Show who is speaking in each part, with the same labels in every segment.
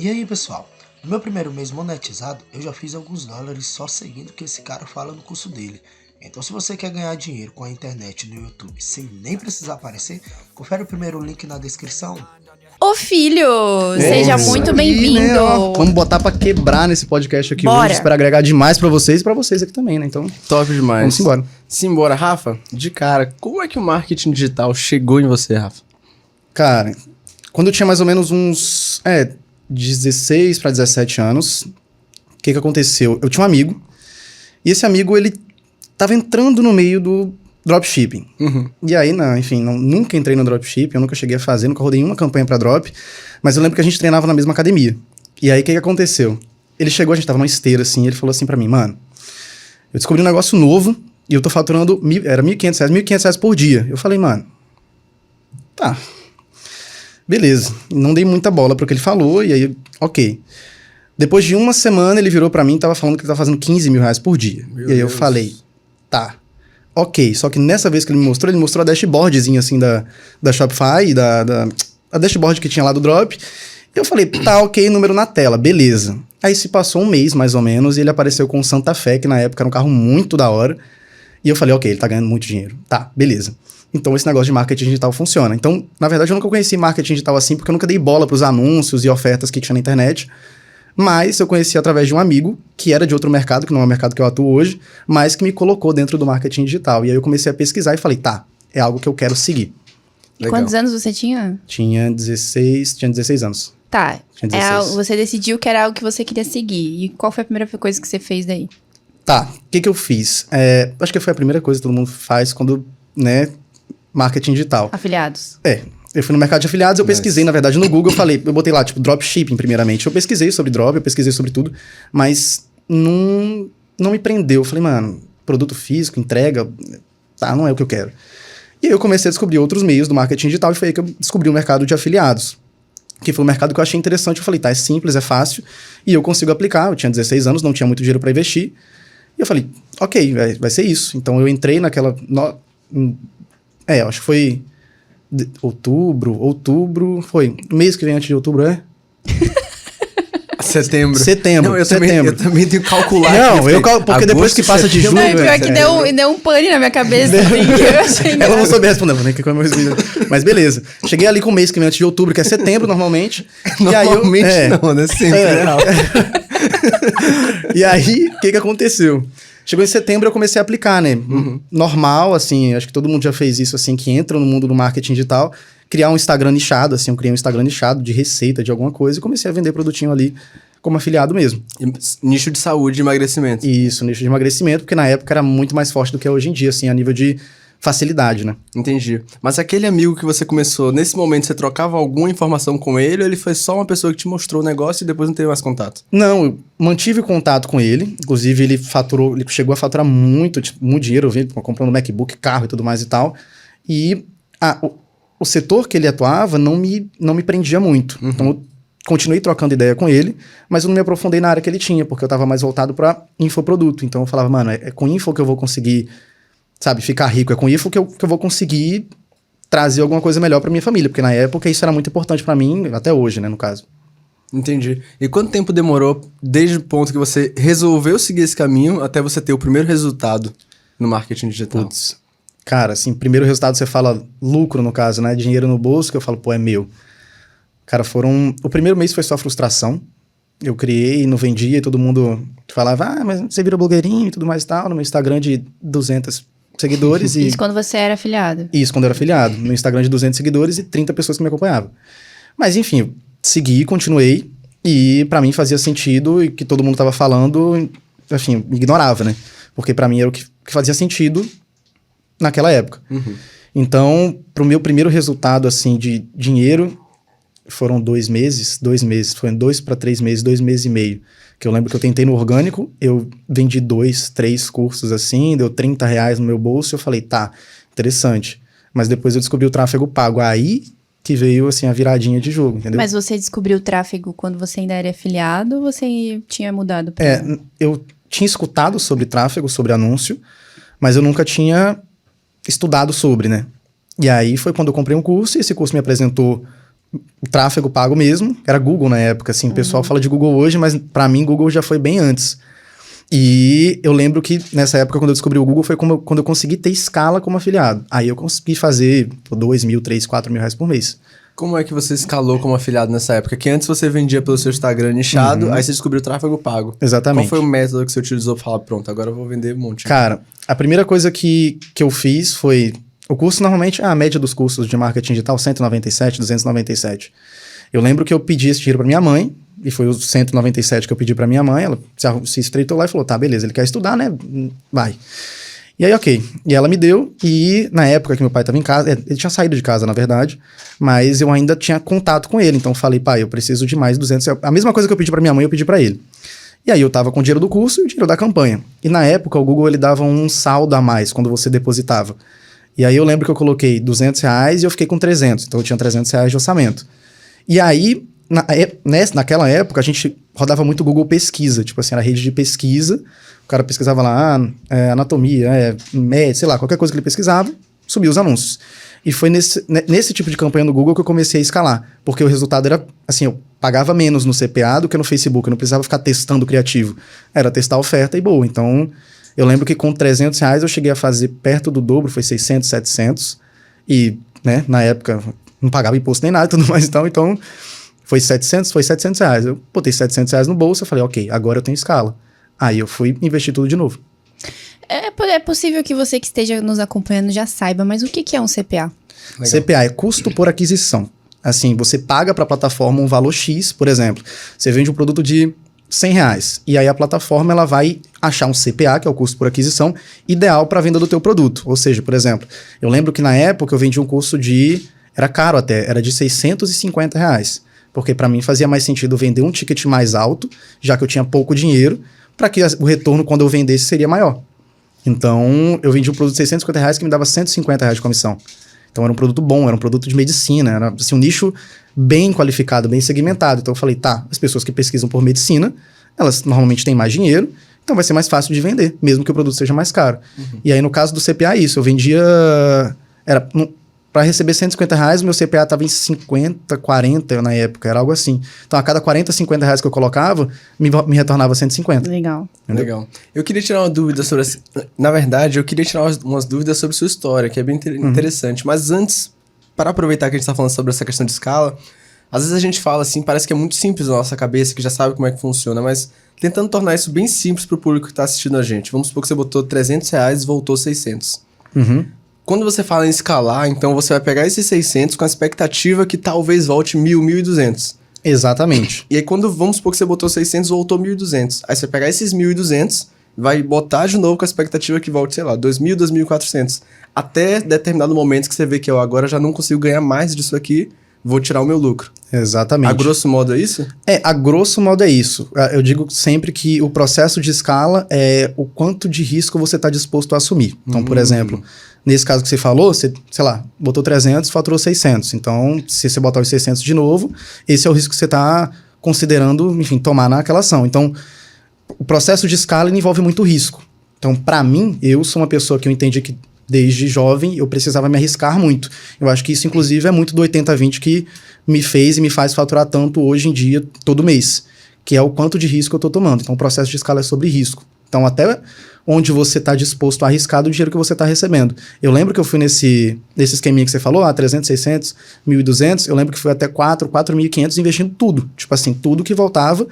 Speaker 1: E aí, pessoal, no meu primeiro mês monetizado, eu já fiz alguns dólares só seguindo o que esse cara fala no curso dele. Então, se você quer ganhar dinheiro com a internet no YouTube sem nem precisar aparecer, confere o primeiro link na descrição.
Speaker 2: Ô filho, seja muito bem-vindo.
Speaker 3: Né, vamos botar pra quebrar nesse podcast aqui
Speaker 2: Bora.
Speaker 3: hoje. Espero agregar demais pra vocês e pra vocês aqui também, né? Então,
Speaker 4: Top demais.
Speaker 3: vamos embora.
Speaker 4: Simbora, Rafa. De cara, como é que o marketing digital chegou em você, Rafa?
Speaker 3: Cara, quando eu tinha mais ou menos uns 16 pra 17 anos, o que aconteceu? Eu tinha um amigo, e esse amigo, ele tava entrando no meio do dropshipping. E aí, nunca entrei no dropshipping, eu nunca cheguei a fazer, nunca rodei uma campanha pra drop, mas eu lembro que a gente treinava na mesma academia. E aí, o que aconteceu? Ele chegou, a gente tava numa esteira, assim, ele falou assim pra mim, mano, eu descobri um negócio novo e eu tô faturando, era R$1.500 por dia. Eu falei, mano, tá, beleza. Não dei muita bola pro que ele falou, e aí, ok. Depois de uma semana, ele virou pra mim e tava falando que ele tava fazendo R$15.000 por dia.
Speaker 4: Meu
Speaker 3: e aí eu
Speaker 4: Deus.
Speaker 3: falei, tá, ok. Só que nessa vez que ele me mostrou a dashboardzinha, assim, da Shopify, a dashboard que tinha lá do Drop. E eu falei, tá, ok, número na tela, beleza. Aí se passou um mês, mais ou menos, e ele apareceu com o Santa Fé, que na época era um carro muito da hora. E eu falei, ok, ele tá ganhando muito dinheiro. Tá, beleza. Então esse negócio de marketing digital funciona. Então, na verdade, eu nunca conheci marketing digital assim, porque eu nunca dei bola pros anúncios e ofertas que tinha na internet. Mas eu conheci através de um amigo, que era de outro mercado, que não é o mercado que eu atuo hoje, mas que me colocou dentro do marketing digital. E aí eu comecei a pesquisar e falei, tá, é algo que eu quero seguir.
Speaker 2: E quantos anos você tinha?
Speaker 3: Tinha 16 anos.
Speaker 2: Tá,
Speaker 3: Tinha 16.
Speaker 2: você decidiu que era algo que você queria seguir. E qual foi a primeira coisa que você fez daí?
Speaker 3: Tá, o que eu fiz? Acho que foi a primeira coisa que todo mundo faz quando, marketing digital.
Speaker 2: Afiliados.
Speaker 3: Eu fui no mercado de afiliados, eu pesquisei, na verdade, no Google, eu botei lá, tipo, dropshipping primeiramente. Eu pesquisei sobre drop, eu pesquisei sobre tudo, mas não me prendeu. Eu falei, mano, produto físico, entrega, tá, não é o que eu quero. E aí eu comecei a descobrir outros meios do marketing digital e foi aí que eu descobri o mercado de afiliados, que foi um mercado que eu achei interessante. Eu falei, tá, é simples, é fácil, e eu consigo aplicar. Eu tinha 16 anos, não tinha muito dinheiro pra investir, e eu falei, ok, vai ser isso. Então eu entrei naquela... acho que foi... Outubro, foi. Mês que vem antes de outubro,
Speaker 4: Setembro.
Speaker 3: Setembro.
Speaker 4: Não, eu também tenho que calcular.
Speaker 3: Porque depois que passa de julho...
Speaker 2: Não, pior que deu um pane na minha cabeça. Eu achei
Speaker 3: Ela não soube responder, né? Que como eu respondi. Mas beleza. Cheguei ali com o mês que vem antes de outubro, que é setembro normalmente.
Speaker 4: Normalmente não, né? Sempre é real.
Speaker 3: E aí, o que aconteceu? Chegou em setembro, eu comecei a aplicar, né? Normal, assim, acho que todo mundo já fez isso, assim, que entra no mundo do marketing digital, criar um Instagram nichado, assim, eu criei um Instagram nichado de receita, de alguma coisa, e comecei a vender produtinho ali como afiliado mesmo.
Speaker 4: Nicho de saúde e emagrecimento.
Speaker 3: Isso, nicho de emagrecimento, porque na época era muito mais forte do que é hoje em dia, assim, a nível de facilidade, né?
Speaker 4: Entendi. Mas aquele amigo que você começou, nesse momento você trocava alguma informação com ele, ou ele foi só uma pessoa que te mostrou o negócio e depois não teve mais contato?
Speaker 3: Não, eu mantive contato com ele. Inclusive, ele chegou a faturar muito, tipo, muito dinheiro, eu vi, comprando MacBook, carro e tudo mais e tal. E o setor que ele atuava não me prendia muito. Então, eu continuei trocando ideia com ele, mas eu não me aprofundei na área que ele tinha, porque eu estava mais voltado para infoproduto. Então, eu falava, mano, é com info que eu vou conseguir, sabe, ficar rico. É com info que eu vou conseguir trazer alguma coisa melhor para minha família, porque na época isso era muito importante para mim, até hoje, né, no caso.
Speaker 4: Entendi. E quanto tempo demorou desde o ponto que você resolveu seguir esse caminho até você ter o primeiro resultado no marketing digital?
Speaker 3: Putz, cara, assim, primeiro resultado você fala lucro, no caso, né, dinheiro no bolso, que eu falo, pô, é meu. Cara, o primeiro mês foi só frustração. Eu criei, não vendia, e todo mundo falava, mas você vira blogueirinho e tudo mais e tal, no meu Instagram de 200 seguidores.
Speaker 2: Isso quando você era afiliado?
Speaker 3: Isso, quando eu era afiliado. No Instagram de 200 seguidores e 30 pessoas que me acompanhavam. Mas, enfim, eu segui, continuei, e pra mim fazia sentido, e que todo mundo tava falando, enfim, me ignorava, né? Porque pra mim era o que fazia sentido naquela época. Então, pro meu primeiro resultado, assim, de dinheiro, foram 2 meses, foi 2 para 3 meses, 2 meses e meio. Que eu lembro que eu tentei no orgânico, eu vendi 2, 3 cursos assim, deu R$30 no meu bolso, eu falei, tá, interessante. Mas depois eu descobri o tráfego pago. Aí que veio, assim, a viradinha de jogo, entendeu?
Speaker 2: Mas você descobriu o tráfego quando você ainda era afiliado ou você tinha mudado pra...
Speaker 3: Eu tinha escutado sobre tráfego, sobre anúncio, mas eu nunca tinha estudado sobre, né? E aí foi quando eu comprei um curso, e esse curso me apresentou tráfego pago mesmo, era Google na época, assim, o pessoal fala de Google hoje, mas pra mim Google já foi bem antes. E eu lembro que nessa época, quando eu descobri o Google, foi quando eu consegui ter escala como afiliado. Aí eu consegui fazer 2 mil, 3, 4 mil reais por mês.
Speaker 4: Como é que você escalou como afiliado nessa época? Que antes você vendia pelo seu Instagram nichado, aí você descobriu o tráfego pago.
Speaker 3: Exatamente.
Speaker 4: Qual foi o método que você utilizou pra falar, pronto, agora eu vou vender um monte?
Speaker 3: Cara, a primeira coisa que eu fiz foi... O curso, normalmente, a média dos cursos de marketing digital, 197, 297. Eu lembro que eu pedi esse dinheiro pra minha mãe, e foi os 197 que eu pedi pra minha mãe, ela se estreitou lá e falou, tá, beleza, ele quer estudar, né? Vai. E aí, ok. E ela me deu, e na época que meu pai tava em casa, ele tinha saído de casa, na verdade, mas eu ainda tinha contato com ele, então eu falei, pai, eu preciso de mais 200 reais. A mesma coisa que eu pedi pra minha mãe, eu pedi pra ele. E aí eu tava com o dinheiro do curso e o dinheiro da campanha. E na época, o Google, ele dava um saldo a mais quando você depositava. E aí eu lembro que eu coloquei 200 reais e eu fiquei com 300, então eu tinha 300 reais de orçamento. E aí, naquela época, a gente rodava muito Google Pesquisa, tipo assim, era rede de pesquisa, o cara pesquisava lá, anatomia, sei lá, qualquer coisa que ele pesquisava, subia os anúncios. E foi nesse tipo de campanha no Google que eu comecei a escalar, porque o resultado era, assim, eu pagava menos no CPA do que no Facebook, eu não precisava ficar testando criativo, era testar a oferta e boa. Então, eu lembro que com 300 reais eu cheguei a fazer perto do dobro, foi 600, 700, e, né, na época não pagava imposto nem nada e tudo mais, então foi 700 reais. Eu botei 700 reais no bolso, eu falei, ok, agora eu tenho escala. Aí eu fui investir tudo de novo.
Speaker 2: É possível que você que esteja nos acompanhando já saiba, mas o que é um CPA?
Speaker 4: Legal.
Speaker 3: CPA é custo por aquisição. Assim, você paga para a plataforma um valor X, por exemplo. Você vende um produto de 100 reais. E aí a plataforma ela vai achar um CPA, que é o custo por aquisição, ideal para a venda do teu produto. Ou seja, por exemplo, eu lembro que na época eu vendi um curso era caro até, era de 650 reais. Porque para mim fazia mais sentido vender um ticket mais alto, já que eu tinha pouco dinheiro, para que o retorno quando eu vendesse seria maior. Então, eu vendi um produto de 650 reais que me dava 150 reais de comissão. Então, era um produto bom, era um produto de medicina, era assim, um nicho bem qualificado, bem segmentado. Então, eu falei, tá, as pessoas que pesquisam por medicina, elas normalmente têm mais dinheiro, então vai ser mais fácil de vender, mesmo que o produto seja mais caro. E aí, no caso do CPA, isso, eu vendia... Para receber 150 reais, o meu CPA estava em 50, 40 na época, era algo assim. Então, a cada 40, 50 reais que eu colocava, me retornava 150.
Speaker 2: Legal.
Speaker 3: Entendeu?
Speaker 4: Legal. Eu queria tirar uma dúvida sobre... Na verdade, eu queria tirar umas dúvidas sobre sua história, que é bem interessante. Mas antes, para aproveitar que a gente está falando sobre essa questão de escala, às vezes a gente fala assim, parece que é muito simples na nossa cabeça, que já sabe como é que funciona, mas tentando tornar isso bem simples para o público que está assistindo a gente. Vamos supor que você botou 300 reais e voltou 600. Quando você fala em escalar, então você vai pegar esses 600 com a expectativa que talvez volte 1.000, 1.200.
Speaker 3: Exatamente.
Speaker 4: E aí vamos supor que você botou 600 e voltou 1.200. Aí você vai pegar esses 1.200, vai botar de novo com a expectativa que volte, sei lá, 2.000, 2.400. Até determinado momento que você vê que eu agora já não consigo ganhar mais disso aqui, vou tirar o meu lucro.
Speaker 3: Exatamente.
Speaker 4: A grosso modo é isso?
Speaker 3: A grosso modo é isso. Eu digo sempre que o processo de escala é o quanto de risco você está disposto a assumir. Então, por exemplo, nesse caso que você falou, você, sei lá, botou 300, faturou 600. Então, se você botar os 600 de novo, esse é o risco que você está considerando, enfim, tomar naquela ação. Então, o processo de escala envolve muito risco. Então, para mim, eu sou uma pessoa que eu entendi que desde jovem eu precisava me arriscar muito. Eu acho que isso, inclusive, é muito do 80-20 que me fez e me faz faturar tanto hoje em dia, todo mês, que é o quanto de risco eu estou tomando. Então, o processo de escala é sobre risco. Então, até onde você está disposto a arriscar do dinheiro que você está recebendo. Eu lembro que eu fui nesse esqueminha que você falou, 300, 600, 1.200, eu lembro que fui até 4.500 investindo tudo. Tipo assim, tudo que voltava,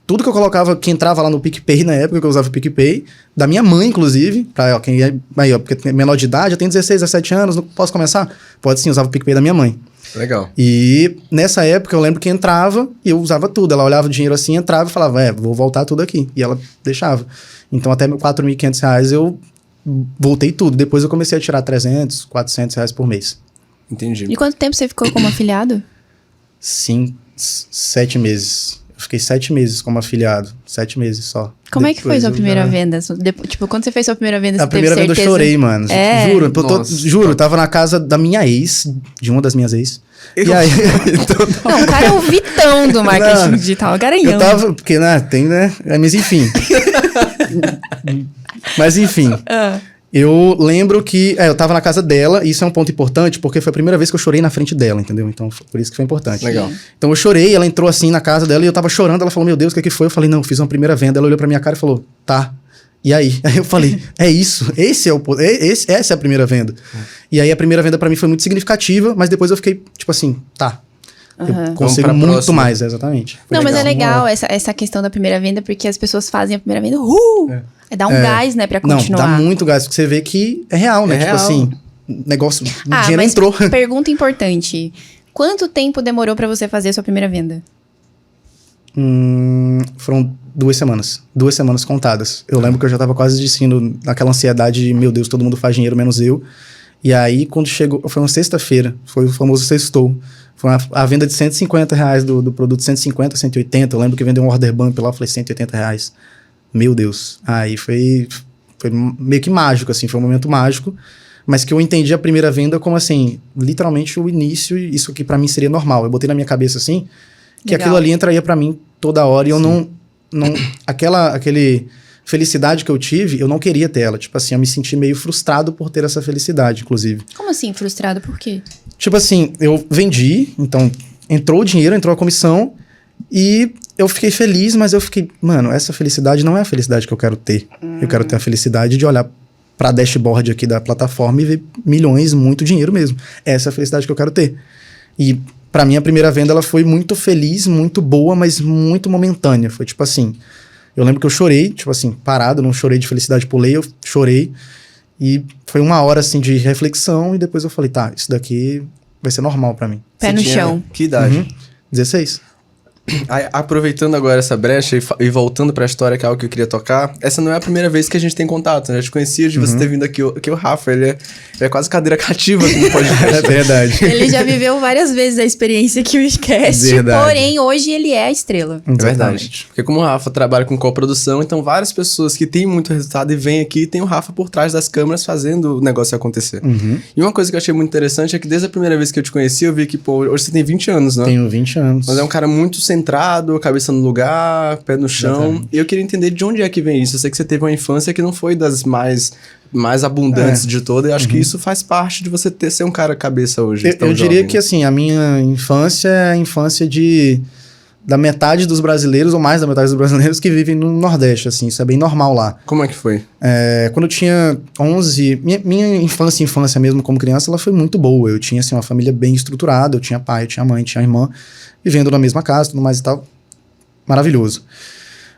Speaker 3: tudo que eu colocava, que entrava lá no PicPay na época que eu usava o PicPay, da minha mãe, inclusive, pra quem é aí, porque é menor de idade, eu tenho 16, 17 anos, não posso começar? Pode sim, eu usava o PicPay da minha mãe.
Speaker 4: Legal.
Speaker 3: E nessa época eu lembro que entrava e eu usava tudo. Ela olhava o dinheiro assim, entrava e falava, vou voltar tudo aqui. E ela deixava. Então até 4.500 reais eu voltei tudo. Depois eu comecei a tirar 300, 400 reais por mês.
Speaker 4: Entendi.
Speaker 2: E quanto tempo você ficou como afiliado?
Speaker 3: 7 meses. Eu fiquei 7 meses como afiliado. 7 meses só.
Speaker 2: Como é que foi
Speaker 3: Depois
Speaker 2: sua
Speaker 3: eu
Speaker 2: primeira
Speaker 3: já...
Speaker 2: venda? Tipo, quando você fez sua primeira venda,
Speaker 3: A
Speaker 2: você teve
Speaker 3: primeira venda eu
Speaker 2: certeza?
Speaker 3: chorei, mano.
Speaker 2: É?
Speaker 3: Juro,
Speaker 4: Nossa.
Speaker 3: tava na casa da minha ex, de uma das minhas ex. E aí...
Speaker 2: Não, o cara é o Vitão do marketing
Speaker 3: Não,
Speaker 2: digital, garanhão.
Speaker 3: Eu tava, porque, né, tem, né? Mas enfim. Mas enfim. Eu lembro que eu tava na casa dela, e isso é um ponto importante, porque foi a primeira vez que eu chorei na frente dela, entendeu? Então, por isso que foi importante.
Speaker 4: Legal.
Speaker 3: Então eu chorei, ela entrou assim na casa dela e eu tava chorando, ela falou, meu Deus, o que foi? Eu falei, não, fiz uma primeira venda. Ela olhou pra minha cara e falou, tá. E aí? Aí eu falei, é isso, essa é a primeira venda. E aí a primeira venda pra mim foi muito significativa, mas depois eu fiquei, tipo assim, tá. Eu consigo
Speaker 4: Vamos pra
Speaker 3: muito
Speaker 4: próxima.
Speaker 3: mais, exatamente. Foi
Speaker 2: Não, mas é
Speaker 3: legal.
Speaker 2: legal essa questão da primeira venda, porque as pessoas fazem a primeira venda, dá um gás, né, pra
Speaker 3: Não,
Speaker 2: continuar.
Speaker 3: dá muito gás, porque você vê que é real, né?
Speaker 4: É
Speaker 3: tipo
Speaker 4: real.
Speaker 3: assim, negócio, o dinheiro
Speaker 2: mas
Speaker 3: entrou.
Speaker 2: pergunta importante. Quanto tempo demorou pra você fazer a sua primeira venda?
Speaker 3: Foram 2 semanas. 2 semanas contadas. Eu lembro que eu já tava quase desistindo naquela ansiedade de, meu Deus, todo mundo faz dinheiro, menos eu. E aí, quando chegou... Foi uma sexta-feira. Foi o famoso sextou. Foi a venda de R$150 do produto. 150, 180. Eu lembro que vendeu um order bump lá. Eu falei, R$180. Meu Deus. Aí foi meio que mágico, assim. Foi um momento mágico. Mas que eu entendi a primeira venda como, assim, literalmente o início. E isso aqui pra mim seria normal. Eu botei na minha cabeça, assim, que
Speaker 2: Legal.
Speaker 3: aquilo ali entraria pra mim toda hora. E eu não aquele felicidade que eu tive, eu não queria ter ela. Tipo assim, eu me senti meio frustrado por ter essa felicidade, inclusive.
Speaker 2: Como assim, frustrado? Por quê?
Speaker 3: Tipo assim, eu vendi, então entrou o dinheiro, entrou a comissão e eu fiquei feliz, mas eu fiquei, mano, essa felicidade não é a felicidade que eu quero ter. Eu quero ter a felicidade de olhar pra dashboard aqui da plataforma e ver milhões, muito dinheiro mesmo. Essa é a felicidade que eu quero ter. E pra mim a primeira venda ela foi muito feliz, muito boa, mas muito momentânea. Foi tipo assim, eu lembro que eu chorei, tipo assim, parado, não chorei de felicidade, pulei, eu chorei. E foi 1 hora, assim, de reflexão. E depois eu falei, tá, isso daqui vai ser normal pra mim.
Speaker 2: Pé
Speaker 4: Você
Speaker 2: no
Speaker 4: tinha
Speaker 2: chão.
Speaker 4: Que idade?
Speaker 3: 16.
Speaker 4: Aí, aproveitando agora essa brecha e voltando pra história, que é algo que eu queria tocar, essa não é a primeira vez que a gente tem contato, né? Eu já te conhecia de você ter vindo aqui, o Rafa, ele é quase cadeira cativa aqui no podcast.
Speaker 3: É verdade.
Speaker 2: Ele já viveu várias vezes a experiência que o esquece,
Speaker 3: Verdade.
Speaker 2: porém hoje ele é a estrela.
Speaker 4: É verdade. Porque como o Rafa trabalha com coprodução, então várias pessoas que têm muito resultado e vêm aqui, tem o Rafa por trás das câmeras fazendo o negócio acontecer. E uma coisa que eu achei muito interessante é que desde a primeira vez que eu te conheci, eu vi que, pô, hoje você tem 20 anos, né?
Speaker 3: Tenho 20 anos.
Speaker 4: Mas é um cara muito centrado, cabeça no lugar, pé no chão.
Speaker 3: Exatamente.
Speaker 4: E eu queria entender de onde é que vem isso. Eu sei que você teve uma infância que não foi das mais abundantes de toda. E acho que isso faz parte de você ser um cara cabeça hoje.
Speaker 3: Eu diria que, assim, a minha infância é a infância da metade dos brasileiros, ou mais da metade dos brasileiros que vivem no Nordeste, assim. Isso é bem normal lá.
Speaker 4: Como é que foi?
Speaker 3: Quando eu tinha 11... Minha infância mesmo como criança, ela foi muito boa. Eu tinha, assim, uma família bem estruturada. Eu tinha pai, eu tinha mãe, tinha irmã. Vivendo na mesma casa, tudo mais e tal. Maravilhoso.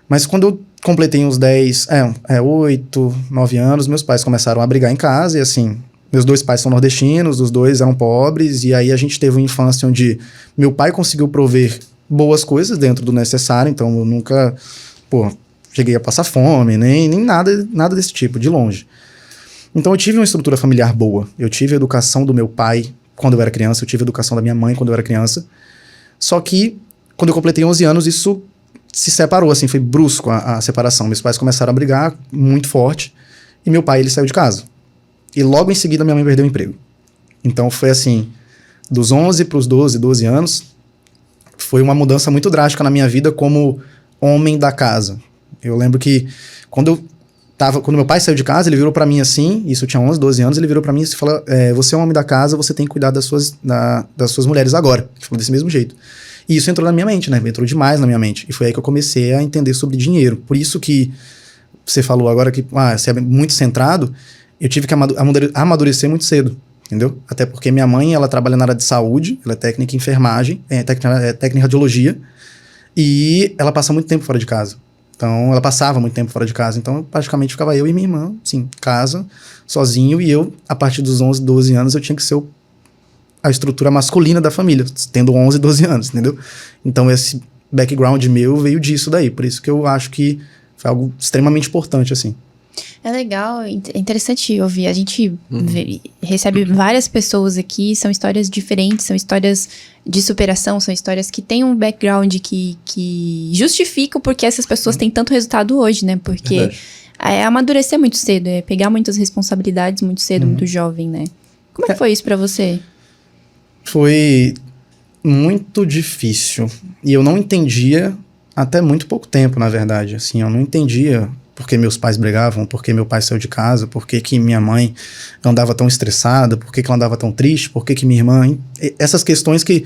Speaker 3: Mas quando eu completei uns 8, 9 anos, meus pais começaram a brigar em casa. E, assim, meus 2 pais são nordestinos, os 2 eram pobres. E aí a gente teve uma infância onde meu pai conseguiu prover boas coisas dentro do necessário. Então eu nunca, cheguei a passar fome, nem nada desse tipo, de longe. Então eu tive uma estrutura familiar boa. Eu tive a educação do meu pai quando eu era criança. Eu tive a educação da minha mãe quando eu era criança. Só que, quando eu completei 11 anos, isso se separou, assim, foi brusco a separação. Meus pais começaram a brigar muito forte e meu pai, ele saiu de casa. E logo em seguida, minha mãe perdeu o emprego. Então, foi assim, dos 11 para os 12 anos, foi uma mudança muito drástica na minha vida como homem da casa. Eu lembro que quando meu pai saiu de casa, ele virou pra mim assim, isso eu tinha 11, 12 anos, ele virou pra mim e falou, você é um homem da casa, você tem que cuidar das suas mulheres agora. Ele falou desse mesmo jeito. E isso entrou na minha mente, né? Entrou demais na minha mente. E foi aí que eu comecei a entender sobre dinheiro. Por isso que você falou agora que você é muito centrado, eu tive que amadurecer muito cedo, entendeu? Até porque minha mãe, ela trabalha na área de saúde, ela é técnica em enfermagem, técnica em radiologia, e ela passa muito tempo fora de casa. Então, ela passava muito tempo fora de casa. Então, praticamente ficava eu e minha irmã, sim, casa, sozinho. E eu, a partir dos 11, 12 anos, eu tinha que ser a estrutura masculina da família, tendo 11, 12 anos, entendeu? Então, esse background meu veio disso daí. Por isso que eu acho que foi algo extremamente importante, assim.
Speaker 2: É legal, é interessante ouvir. A gente recebe várias pessoas aqui, são histórias diferentes, são histórias de superação, são histórias que têm um background que justificam porque essas pessoas têm tanto resultado hoje, né? Porque é amadurecer muito cedo, é pegar muitas responsabilidades muito cedo, muito jovem, né? Como é que foi isso pra você?
Speaker 3: Foi muito difícil. E eu não entendia até muito pouco tempo, na verdade. Assim, eu não entendia por que meus pais brigavam, por que meu pai saiu de casa, por que que minha mãe andava tão estressada, por que que ela andava tão triste, por que que minha irmã... Essas questões que,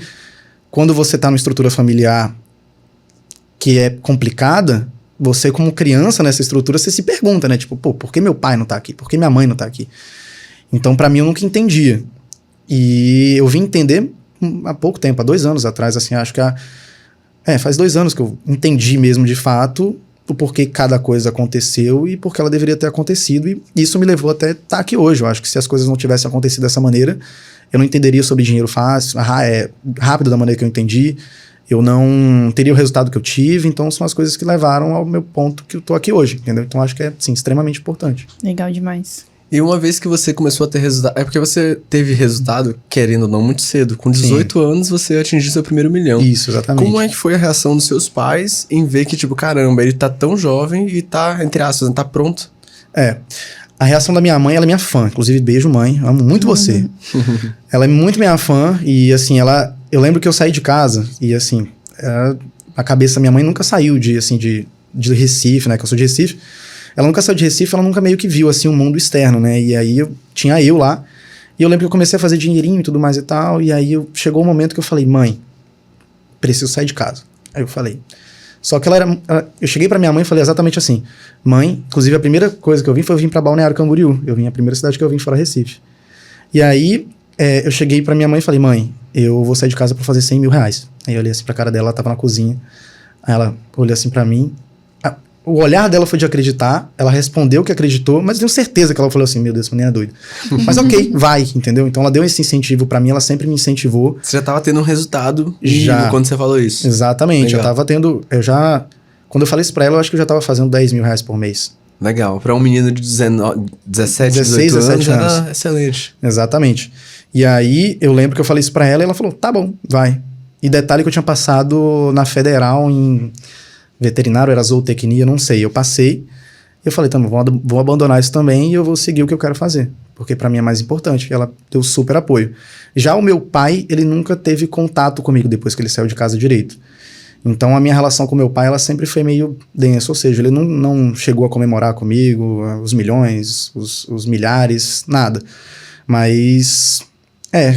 Speaker 3: quando você tá numa estrutura familiar que é complicada, você como criança nessa estrutura, você se pergunta, né? Tipo, pô, por que meu pai não tá aqui? Por que minha mãe não tá aqui? Então, pra mim, eu nunca entendia. E eu vim entender há pouco tempo, há 2 anos atrás, assim, acho que faz 2 anos que eu entendi mesmo de fato o porquê cada coisa aconteceu e porque ela deveria ter acontecido, e isso me levou até estar aqui hoje. Eu acho que se as coisas não tivessem acontecido dessa maneira, eu não entenderia sobre dinheiro fácil, rápido da maneira que eu entendi, eu não teria o resultado que eu tive, então são as coisas que levaram ao meu ponto que eu tô aqui hoje, entendeu? Então acho que é, sim, extremamente importante.
Speaker 2: Legal demais.
Speaker 4: E uma vez que você começou a ter resultado... É porque você teve resultado, querendo ou não, muito cedo. Com 18 anos, você atingiu seu primeiro milhão.
Speaker 3: Isso, exatamente.
Speaker 4: Como é que foi a reação dos seus pais em ver que, tipo, caramba, ele tá tão jovem e tá, entre aspas, tá pronto?
Speaker 3: A reação da minha mãe, ela é minha fã. Inclusive, beijo, mãe. Eu amo muito você. Ela é muito minha fã e, assim, eu lembro que eu saí de casa e, assim, a cabeça da minha mãe nunca saiu de Recife, né? Que eu sou de Recife. Ela nunca saiu de Recife, ela nunca meio que viu, assim, o mundo externo, né? E aí, tinha eu lá. E eu lembro que eu comecei a fazer dinheirinho e tudo mais e tal. E aí, chegou um momento que eu falei, mãe, preciso sair de casa. Aí eu falei. Só que eu cheguei pra minha mãe e falei exatamente assim. Mãe, inclusive a primeira coisa que eu vim foi eu vim pra Balneário Camboriú. A primeira cidade que eu vim fora Recife. E aí, eu cheguei pra minha mãe e falei, mãe, eu vou sair de casa pra fazer 100 mil reais. Aí eu olhei assim pra cara dela, ela tava na cozinha. Aí ela olhou assim pra mim. O olhar dela foi de acreditar, ela respondeu que acreditou, mas eu tenho certeza que ela falou assim, meu Deus, essa menina é doida. Mas ok, vai, entendeu? Então ela deu esse incentivo pra mim, ela sempre me incentivou.
Speaker 4: Você já tava tendo um resultado já quando você falou isso.
Speaker 3: Exatamente,
Speaker 4: Legal.
Speaker 3: eu tava tendo, quando eu falei isso pra ela, eu acho que eu já tava fazendo 10 mil reais por mês.
Speaker 4: Legal, pra um menino de 17, 18 anos, era excelente.
Speaker 3: Exatamente. E aí, eu lembro que eu falei isso pra ela e ela falou, tá bom, vai. E detalhe que eu tinha passado na Federal em veterinário, era zootecnia, não sei. Eu passei, eu falei, tá, vou abandonar isso também e eu vou seguir o que eu quero fazer. Porque pra mim é mais importante. E ela deu super apoio. Já o meu pai, ele nunca teve contato comigo depois que ele saiu de casa direito. Então a minha relação com meu pai, ela sempre foi meio densa. Ou seja, ele não chegou a comemorar comigo os milhões, os milhares, nada. Mas,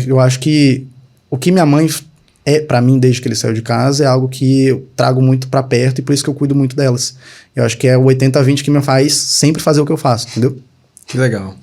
Speaker 3: eu acho que o que minha mãe pra mim, desde que ele saiu de casa, é algo que eu trago muito pra perto e por isso que eu cuido muito delas. Eu acho que é o 80-20 que me faz sempre fazer o que eu faço, entendeu?
Speaker 4: Que legal.